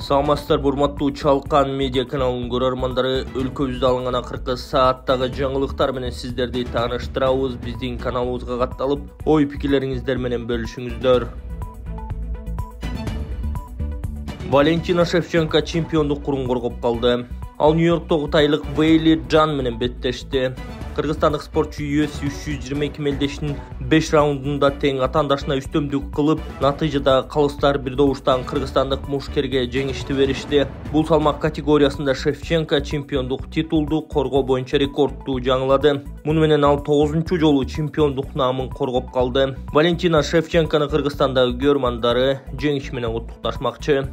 Саламатсыздар, урматтуу Чалкан медиа каналынын көрөрмандары, өлкөбүздө алынган акыркы сааттагы жаңылыктар менен сиздерди тааныштырабыз. Биздин каналыбызга катталып, ой пикирлериңиздер менен бөлүшүңүздөр. Валентина Шевченко чемпиондук курун коргоп калды. Ал Нью-Йорктогу тайлык Вейли Джан менен беттешти. Кыргызстандык спортчу UFC 322 мелдешинин 5 раундунда тең атаандашына үстөмдүк кылып, натыйжада калыстар бир добуштан кыргызстандык мушкерге жеңишти беришти. Бул салмак категориясында Шевченко чемпиондук титулду коргоо боюнча рекордду жаңылады. Муну менен ал 9-чу жолу чемпиондук наамын коргоп калды. Валентина Шевченкону Кыргызстандагы көрөрмандары жеңиш менен куттукташмакчы.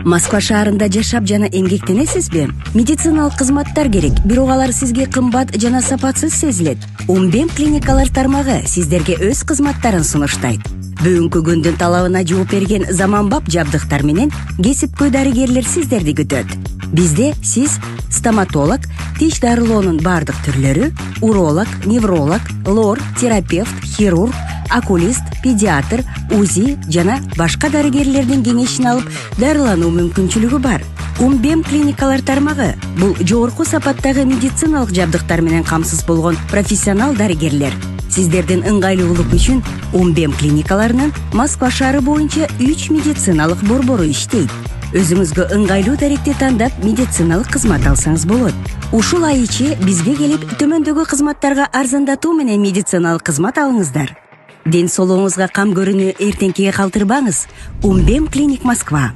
Москва шаарында жашап жана эмгектенесизби? Медициналык кызматтар керек, бирок алар сизге кымбат жана сапатсыз сезилет. Умбем клиникалар тармагы сиздерге өз кызматтарын сунуштайт. Бүгүнкү күндүн талабына жооп берген заманбап жабдыктар менен кесипкөй дарыгерлер сиздерди күтөт. Бизде сиз стоматолог, тиш дарылоонун бардык түрлөрү, уролог, невролог, лор, терапевт, хирург, окулист, педиатр, УЗИ жана башка дарыгерлердин кеңешин алып дарылануу мүмкүнчүлүгү бар. Умбем клиникалар тармагы бул жогорку сапаттагы медициналык жабдыктар менен камсыз болгон профессионал дарыгерлер. Сиздердин ыңгайлуулук үчүн Умбем клиникаларынын Москва шаары боюнча 3 медициналык борбору иштейт. Өзүңүзгө ыңгайлуу даректи тандап медициналык кызмат алсаңыз болот. Ушул ай ичи бизге келип төмөндөгү кызматтарга арзандатуу менен медициналык кызмат алыңыздар. Ден соолугуңузга кам көрүүнү эртеңкиге калтырбаңыз. Умбем клиник Москва.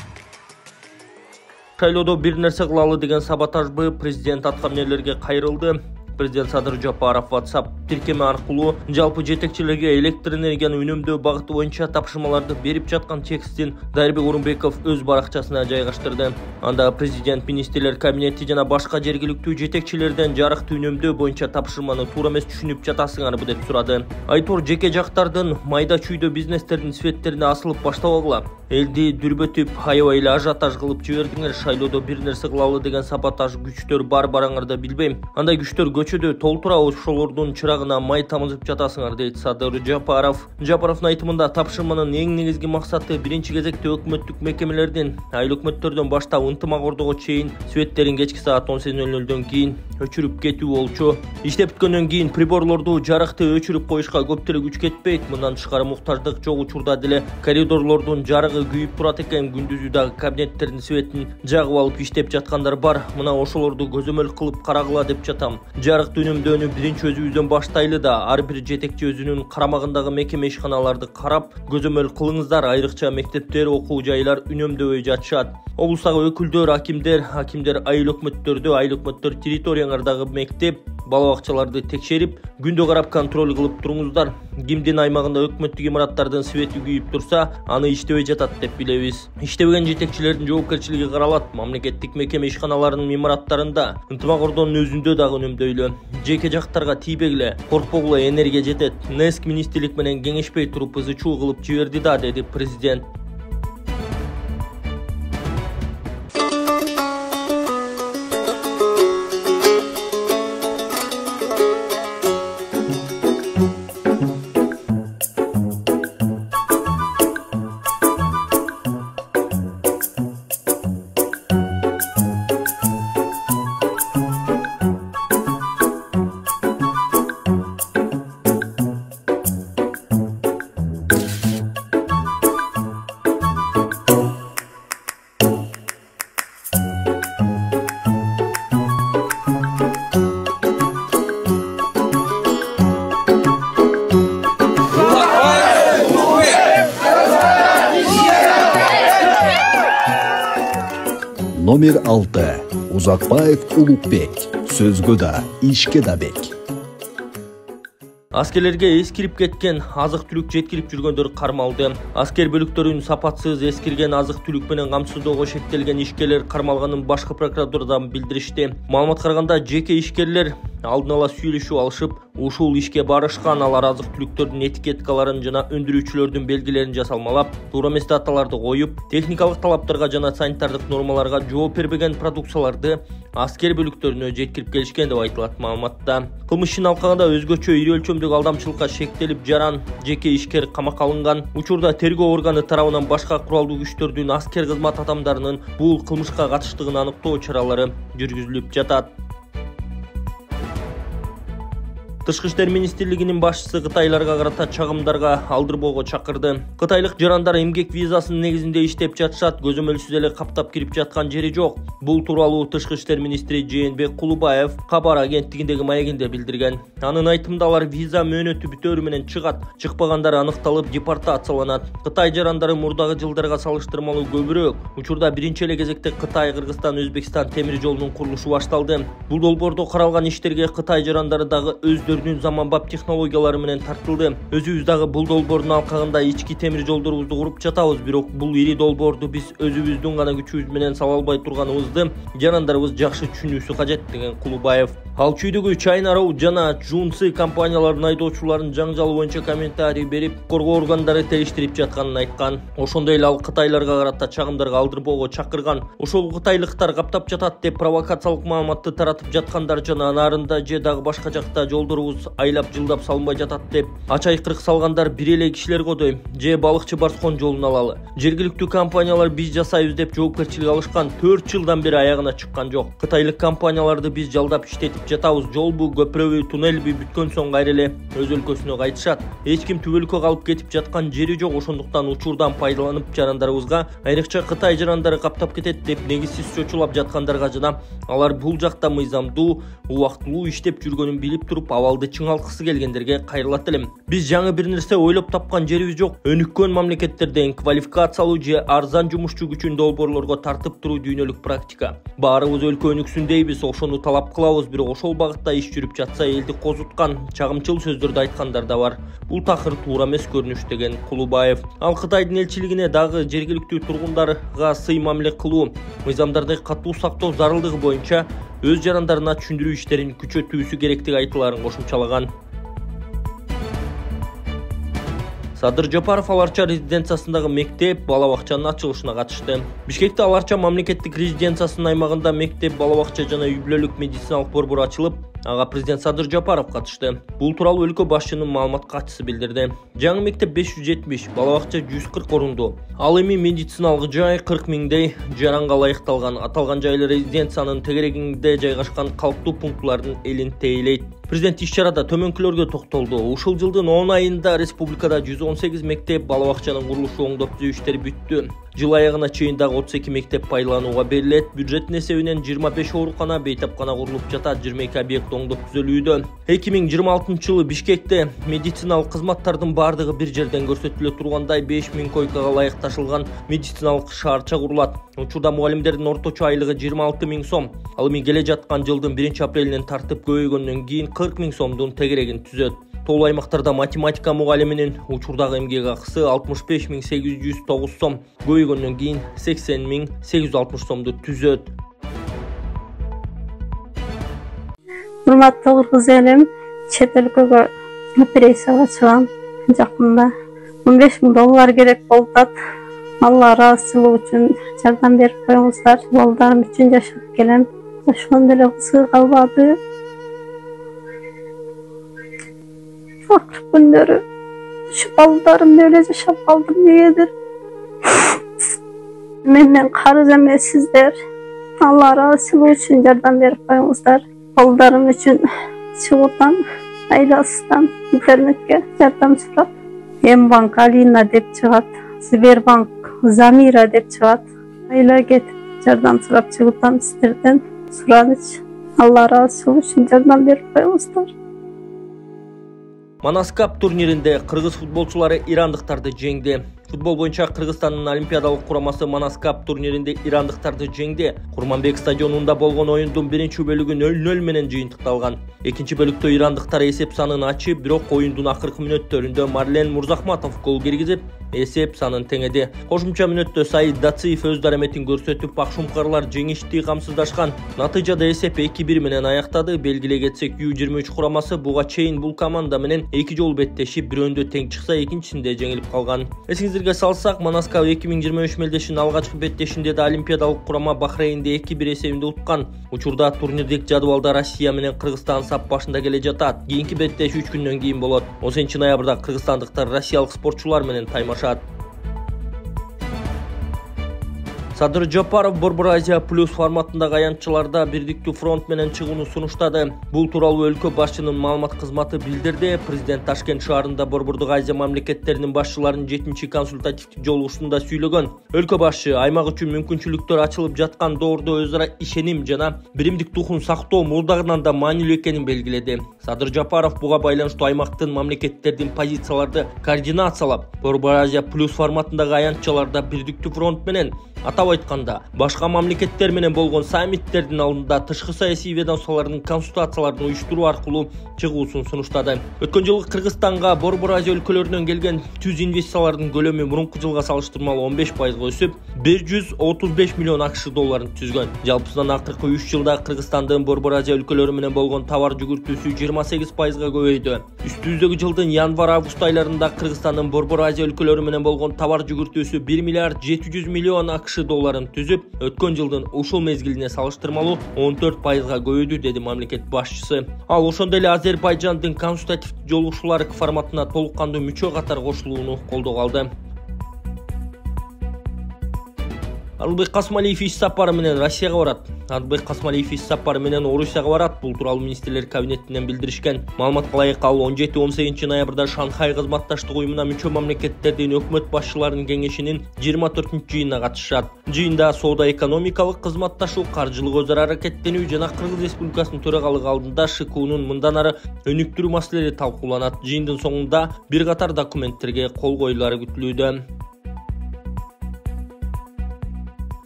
Шайлоодо бир нерсе кылалы деген саботажбы президент аткаминерлерге кайрылды. Президент Садыр Жапаров WhatsApp тиркеме аркылуу жалпы жетекчилерге электр энергияны үнөмдөө багыты боюнча тапшырмаларды берип жаткан текстин Дайырбек Орунбеков өз баракчасына жайгаштырды. Анда президент министрлер кабинети жана башка жергиликтүү жетекчилерден жарыкты үнөмдөө боюнча тапшырманы туура эмес түшүнүп жатасыңарбы деп сурады. Айтор жеке жактардын майда чүйдө бизнестердин светтерине асылып баштабагыла. Элди дүрбөтүп, аябай эле ажиотаж кылып жибердиңер. Шайлоодо бир нерсе кылалы деген саботаж күчтөр бар бараңарды билбейм. Андай күчтөр көчөдө толтура ошолордун чырагына май тамызып жатасыңар, дейт Садыр Жапаров. Жапаровдун айтымында тапшырманын эң негизги максаты биринчи кезекте өкмөттүк мекемелердин, айыл өкмөттөрдөн баштап ынтымак-ордого чейин светтерин кечки саат 18:00дөн кийин өчүрүп кетүү болчу. Иштеп бүткөндөн кийин приборлорду жарыкты өчүрүп коюшка көп деле күч кетпейт. Мындан тышкары муктаждык жок учурда деле коридорлордун жарыгы күйүп турат экен. Күндүзү дагы кабинеттердин светин жагып алып иштеп жаткандар бар. Мына ошолорду көзөмөл кылып карагыла деп жатам. Жарыкты үнөмдөөнү биринчи өзүбүздөн баштайлы да, ар бир жетекчи өзүнүн карамагындагы мекеме ишканаларды карап көзөмөл кылыңыздар. Айрыкча мектептер, окуу жайлар үнөмдөбөй жатышат. Облустагы өкүлдөр, акимдер айыл өкмөттөрдү, айыл өкмөттөр территорияңардагы мектеп, бала бакчаларды текшерип, күндө карап контроль кылып туруңуздар. Кимдин аймагында өкмөттүк имараттардын свети күйүп турса, аны иштебей жатат деп билебиз. Иштебеген жетекчилердин жоопкерчилиги каралат. Мамлекеттик мекеме ишканаларынын имараттарында, ынтымак-ордонун өзүндө дагы үнөмдөйлү. Жеке жактарга тийбегиле, коркпогула, энергия жетет. НЭСК министрлик менен кеңешпей туруп ызы-чуу кылып жиберди да, деди президент. Номер 6. Узакбаев Улукбек. Сөзгө да, ишке да бек. Аскерлерге эскирип кеткен азык-түлүк жеткирип жүргөндөр кармалды. Аскер бөлүктөрүн сапатсыз эскирген азык-түлүк менен камсыздоого шектелген ишкерлер кармалганын башкы прокуратурадан билдиришти. Маалыматка караганда, жеке ишкерлер алдын ала сүйлөшүп алышып, ушул ишке барышкан. Алар азык-түлүктөрдүн этикеткаларын жана өндүрүүчүлөрдүн белгилерин жасалмалап, туура эмес даталарды коюп, техникалык талаптарга жана санитардык нормаларга жооп бербеген продукцияларды аскер бөлүктөрүнө жеткирип келишкен деп айтылат маалыматта. Кылмыш ишин алкагында өзгөчө ири өлчөмдөгү өкүмдүк алдамчылыкка шектелип, жаран жеке ишкер камакка алынган. Учурда тергөө органы тарабынан башка куралдуу күчтөрдүн аскер кызмат адамдарынын бул кылмышка катыштыгын аныктоо чаралары жүргүзүлүп жатат. Тышкы иштер министрлигинин башчысы кытайларга карата чагымдарга алдырбоого чакырды. Кытайлык жарандар эмгек визасынын негизинде иштеп жатышат, көзөмөлсүз эле каптап кирип жаткан жери жок. Бул тууралуу Тышкы иштер министри Жээнбек Кулубаев кабар агенттигиндеги маегинде билдирген. Анын айтымында алар виза мөөнөтү бүтөөрү менен чыгат, чыкпагандар аныкталып депортацияланат. Кытай жарандары мурдагы жылдарга салыштырмалуу көбүрөөк. Учурда биринчи эле кезекте Кытай, Кыргызстан, Өзбекстан темир жолунун курулушу башталды. Бул долбоордо каралган иштерге Кытай жарандары дагы өздөрүнүн заманбап технологиялары менен тартылды. Өзүбүз дагы бул долбоордун алкагында ички темир жолдорубузду куруп жатабыз, бирок бул ири долбоорду биз өзүбүздүн гана күчүбүз менен сала албай турганыбызды жарандарыбыз жакшы түшүнүүсү кажет, деген Кулубаев. Ал чүйдөгү China Road жана Junsi компанияларынын айдоочуларын жаңжалы боюнча комментарий берип, коргоо органдары териштирип жатканын айткан. Ошондой эле ал кытайларга карата чагымдарга алдырбоого чакырган. Ошол кытайлыктар каптап жатат деп провокациялык маалыматты таратып жаткандар жана нарында же дагы башка жакта жолдорубуз айлап жылдап салынбай жатат деп ачайкырык салгандар бир эле кишилер годой, же балыкчы Барскон жолун алалы. Жергиликтүү компаниялар биз жасайбыз деп жоопкерчилик алышкан, 4 жылдан бери аягына чыккан жок. Кытайлык компанияларды биз жалдап иштетип жатабыз, жолбу, көпүрөбү, туннелби бүткөн соң кайра эле өз өлкөсүнө кайтышат. Эч ким түбөлүккө калып кетип жаткан жери жок, ошондуктан учурдан пайдаланып жарандарыбызга, айрыкча Кытай жарандары каптап кетет деп негизсиз чочулап жаткандарга жана алар бул жакта мыйзамдуу, убактылуу иштеп жүргөнүн билип туруп абалды чың алкысы келгендерге кайрылат элем. Биз жаңы бир нерсе ойлоп тапкан жерибиз жок. Өнүккөн мамлекеттерден квалификациялуу же арзан жумушчу күчүн долбоорлорго тартып туруу дүйнөлүк практика. Баарыбыз өлкө өнүксүн дейбиз, ошону талап кылабыз, бирок ошол багытта иш жүрүп жатса элди козуткан, чагымчыл сөздөрдү айткандар да бар. Бул такыр туура эмес көрүнүш, деген Кулубаев. Ал Кытайдын элчилигине дагы жергиликтүү тургундарга сый мамиле кылуу, мыйзамдарды катуу сактоо зарылдыгы боюнча өз жарандарына түшүндүрүү иштерин күчөтүүсү керектиги айтыларын кошумчалаган. Садыр Жапаров Аларча резиденциясындагы мектеп бала бакчанын ачылышына катышты. Бишкекте Аларча мамлекеттик резиденциясынын аймагында мектеп, бала бакча жана үй-бүлөлүк медициналык борбор ачылып, ага президент Садыр Жапаров катышты. Бул тууралуу өлкө башчынын маалымат катчысы билдирди. Жаңы мектеп 570, бала бакча 140 орундуу. Ал эми медициналык жай 40 миңдей жаранга ылайыкталган. Аталган жайлы резиденциянын тегерегинде жайгашкан калктуу пунктлардын элин тейлейт. Президент иш-чарада төмөнкүлөргө токтолду. Ушул жылдын 10 айында республикада 118 мектеп, бала бакчанын курулушу оңдоп түзүү иштери бүттү. Жыл аягына чейин дагы 32 мектеп пайдаланууга берилет. Бюджеттин эсебинен 25 оорукана, бейтапкана курулуп жатат, 22 объект оңдоп түзөлүүдө. 2026 жылы Бишкекте медициналык кызматтардын бардыгы бир жерден көрсөтүлө тургандай 5000 койкага ылайыкташылган медициналык шаарча курулат. Учурда мугалимдердин орточо айлыгы 26 000 сом. Ал эми келе жаткан жылдын 1 апрелинен тартып көбөйгөндөн кийин 40 000 сомдун тегерегин түзөт. Тоолуу аймактарда математика мугалиминин учурдагы эмгек акысы 65 809 сом, көбөйгөндөн кийин 80 860 сомду түзөт. Урматтуу кыргыз элим, чет өлкөгө операцияга чыгам. Жакында $15,000 керек болуп атат. Алла ыраазычылыгы үчүн жардам берип коюңуздар. Балдарым үчүн жашап келем. Ошондо эле кызыгы калбады. Акыркы күндөрү ушу балдарым эле жашап калдым дегендир. Менден карыз эмессиздер. Алла ыраазычылыгы үчүн жардам берип коюңуздар. Балдарым үчүн чыгуудан, айласынан интернетке жардам сурап. Мбанк Алина деп чыгат, Сбербанк Замира деп чыгат. Айла кетип жардам сурап чыгуудан сиздерден сураныч. Алла ыраазычылыгы үчүн жардам берип коюңуздар. Манаскап турниринде кыргыз футболчулары ирандыктарды жеңди. Футбол боюнча Кыргызстандын олимпиадалык курамасы Манаскап турниринде ирандыктарды жеңди. Курманбек стадионунда болгон оюндун биринчи бөлүгү 0-0 менен жыйынтыкталган. Экинчи бөлүктө ирандыктар эсеп санын ачып, бирок оюндун акыркы мүнөттөрүндө Марлен Мурзахматов гол киргизип, эсеп санын теңеди. Кошумча мүнөттө Саид Дациев өз дараметин көрсөтүп, акшумкарлар жеңишти камсыздашкан. Натыйжада эсеп 2-1 менен аяктады. Белгилей кетсек, U23 курамасы буга чейин бул команда менен 2 жолу беттешип, бирөөндө тең чыкса, экинчисинде жеңилип калган. Эсиңизде эсиңиздерге салсак, Манаскау 2023 мелдешинин алгачкы беттешинде да олимпиадалык курама Бахрейнди 2-1 эсебинде уткан. Учурда турнирдик жадыбалда Россия менен Кыргызстан сап башында келе жатат. Кийинки беттеш 3 күндөн кийин болот. 10-ноябрда кыргызстандыктар россиялык спортчулар менен таймашат. Садыр Жапаров Борбор Азия плюс форматындагы аянтчыларда бирдиктүү фронт менен чыгууну сунуштады. Бул тууралуу өлкө башчынын маалымат кызматы билдирди. Президент Ташкент шаарында Борбордук Азия мамлекеттеринин башчыларынын 7-чи консультативдик жолугушуусунда сүйлөгөн. Өлкө башчы аймак үчүн мүмкүнчүлүктөр ачылып жаткан доордо өз ара ишеним жана биримдик духун сактоо мурдагынан да маанилүү экенин белгиледи. Садыр Жапаров буга байланыштуу аймактын мамлекеттердин позицияларды координациялап, Борбор Азия плюс форматындагы аянтчыларда бирдиктүү фронт менен атап айтканда, башка мамлекеттер менен болгон саммиттердин алдында тышкы саясий ведомстволордун консультацияларын уюштуруу аркылуу чыгуусун сунуштады. Өткөн жылы Кыргызстанга Борбор Азия өлкөлөрүнөн келген түз инвестициялардын көлөмү мурунку жылга салыштырмалуу 15% өсүп, 135 миллион АКШ долларын түзгөн. Жалпысынан акыркы 3 жылда Кыргызстандын Борбор Азия өлкөлөрү менен болгон товар жүгүртүүсү 28%га көбөйдү. Үстүбүздөгү жылдын январь-август айларында Кыргызстандын Борбор Азия өлкөлөрү менен болгон товар жүгүртүүсү 1 миллиард 700 миллион АКШ долларын түзүп, өткөн жылдын ушул мезгилине салыштырмалуу 14%га көбөйдү, деди мамлекет башчысы. Ал ошондой эле Азербайжандын консультативдик жолугушуулар форматына толук кандуу мүчө катары кошулууну колдоо алды. Адылбек Касмалиев иш сапары менен Россияга барат. Адылбек Касмалиев иш сапары менен Орусияга барат. Бул тууралуу министрлер кабинетинен билдиришкен. Маалыматка ылайык, ал 17-18 ноябрда Шанхай кызматташтык уюмуна мүчө мамлекеттердин өкмөт башчыларынын кеңешинин 24-жыйынына катышат. Жыйында соода-экономикалык кызматташуу, каржылык өзара аракеттенүү жана Кыргыз Республикасынын төрагалыгы алдында ШКУнун мындан ары өнүктүрүү маселелери талкууланат. Жыйындын соңунда бир катар документтерге кол коюлары күтүлүүдө.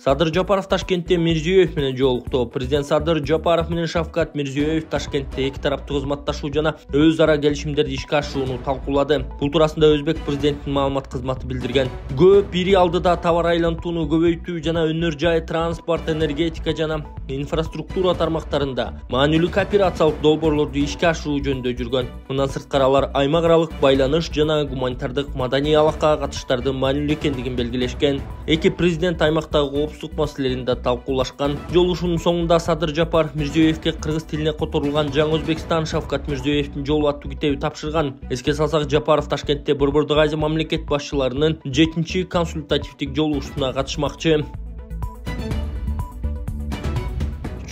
Садыр Жапаров Ташкентте Мирзиёев менен жолукту. Президент Садыр Жапаров менен Шавкат Мирзиёев Ташкентте эки тараптуу кызматташуу жана өз ара келишимдерди ишке ашырууну талкуулады. Бул туурасында Өзбек президентинин маалымат кызматы билдирген. Көп ири алдыда товар айлантууну көбөйтүү жана өнөр жай, транспорт, энергетика жана инфраструктура тармактарында маанилүү кооперациялык долбоорлорду ишке ашыруу жөнүндө жүргөн. Мындан сырткары алар аймак аралык байланыш жана гуманитардык маданий алакага катыштардын маанилүү экендигин белгилешкен. Эки президент аймактагы коопсуздук маселелерин да талкуулашкан. Жолугушуунун соңунда Садыр Жапаров Мирзиёевке кыргыз тилине которулган Жаңы Өзбекстан Шавкат Мирзиёевдин жолу аттуу китеби тапшырган. Эске салсак, Жапаров Ташкентте Борбордук Азия мамлекет башчыларынын 7-чи консультативдик жолугушууна катышмакчы.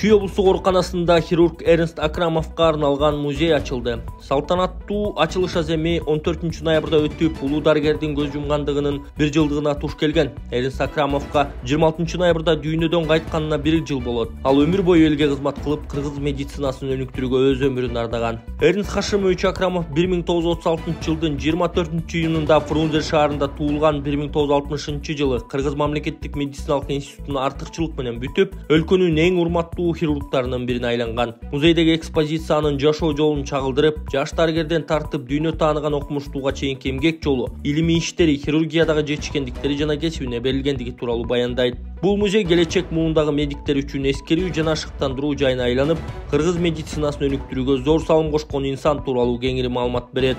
Чүй облустук ооруканасында хирург Эрнст Акрамовго арналган музей ачылды. Салтанаттуу ачылыш аземи 14 ноябрда өтүп, улуу дарыгердин көз жумгандыгынын 1 жылдыгына туш келген. Эрнст Акрамовго 26 ноябрда дүйнөдөн кайтканына 1 жыл болот. Ал өмүр бою элге кызмат кылып, кыргыз медицинасын өнүктүрүүгө өз өмүрүн ардаган. Эрнст Хашимович Акрамов 1936 жылдын 24 июнунда Фрунзе шаарында туулган. 1960 жылы Кыргыз мамлекеттик медициналык институтун артыкчылык менен бүтүп, өлкөнүн эң урматтуу хирургтарынын бирине айланган. Музейдеги экспозициянын жашоо жолун чагылдырып, жаш дарыгерден тартып дүйнө тааныган окумуштууга чейинки эмгек жолу, илимий иштери, хирургиядагы жетишкендиктери жана кесибине берилгендиги тууралуу баяндайт. Бул музей келечек муундагы медиктер үчүн эскерүү жана шыктандыруу жайына айланып, кыргыз медицинасын өнүктүрүүгө зор салым кошкон инсан тууралуу кеңири маалымат берет.